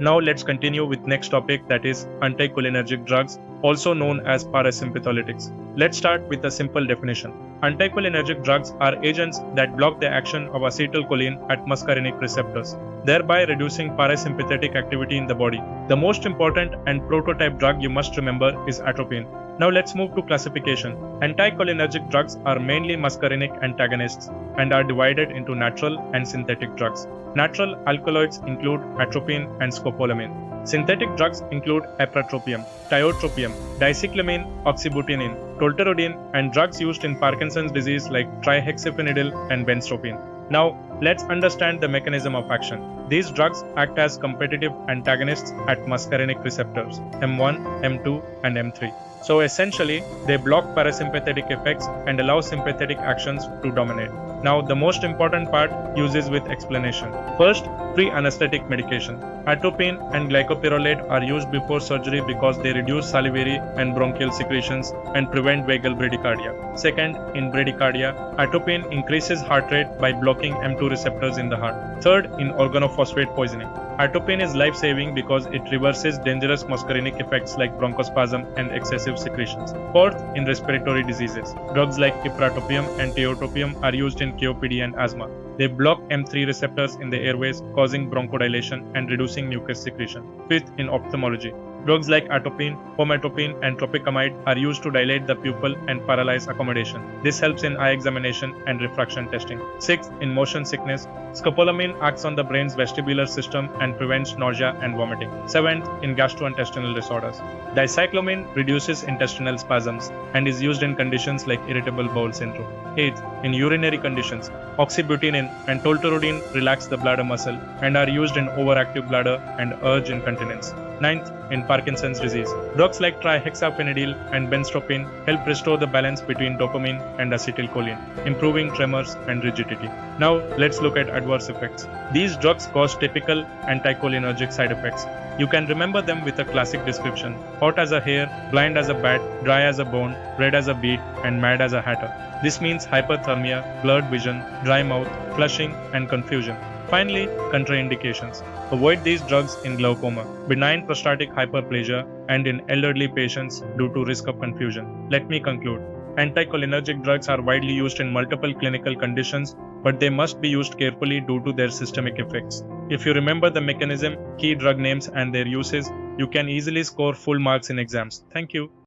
Now let's continue with next topic, that is anticholinergic drugs, also known as parasympatholytics. Let's start with a simple definition. Anticholinergic drugs are agents that block the action of acetylcholine at muscarinic receptors, thereby reducing parasympathetic activity in the body. The most important and prototype drug you must remember is atropine. Now let's move to classification. Anticholinergic drugs are mainly muscarinic antagonists and are divided into natural and synthetic drugs. Natural alkaloids include atropine and scopolamine. Synthetic drugs include apratropium, tiotropium, dicyclamine, oxybutynin, tolterodine, and drugs used in Parkinson's disease like trihexyphenidyl and benztropine. Now, let's understand the mechanism of action. These drugs act as competitive antagonists at muscarinic receptors M1, M2, and M3. So essentially, they block parasympathetic effects and allow sympathetic actions to dominate. Now, the most important part uses with explanation. First, pre-anesthetic medication. Atropine and glycopyrrolate are used before surgery because they reduce salivary and bronchial secretions and prevent vagal bradycardia. Second, in bradycardia, atropine increases heart rate by blocking M2 receptors in the heart. Third, in organophosphate poisoning. Atropine is life-saving because it reverses dangerous muscarinic effects like bronchospasm and excessive secretions. Fourth, in respiratory diseases. Drugs like ipratropium and tiotropium are used in COPD and asthma. They block M3 receptors in the airways, causing bronchodilation and reducing mucus secretion. Fifth, in ophthalmology. Drugs like atropine, fometropine, and tropicamide are used to dilate the pupil and paralyze accommodation. This helps in eye examination and refraction testing. Sixth, in motion sickness, scopolamine acts on the brain's vestibular system and prevents nausea and vomiting. Seventh, in gastrointestinal disorders, dicyclomine reduces intestinal spasms and is used in conditions like irritable bowel syndrome. Eighth, in urinary conditions, oxybutynin and tolterodine relax the bladder muscle and are used in overactive bladder and urge incontinence. Ninth, in Parkinson's disease, drugs like trihexyphenidyl and benztropine help restore the balance between dopamine and acetylcholine, improving tremors and rigidity. Now, let's look at adverse effects. These drugs cause typical anticholinergic side effects. You can remember them with a classic description: hot as a hare, blind as a bat, dry as a bone, red as a beet, and mad as a hatter. This means hyperthermia, blurred vision, dry mouth, flushing, and confusion. Finally, contraindications. Avoid these drugs in glaucoma, benign prostatic hyperplasia, and in elderly patients due to risk of confusion. Let me conclude. Anticholinergic drugs are widely used in multiple clinical conditions, but they must be used carefully due to their systemic effects. If you remember the mechanism, key drug names, and their uses, you can easily score full marks in exams. Thank you.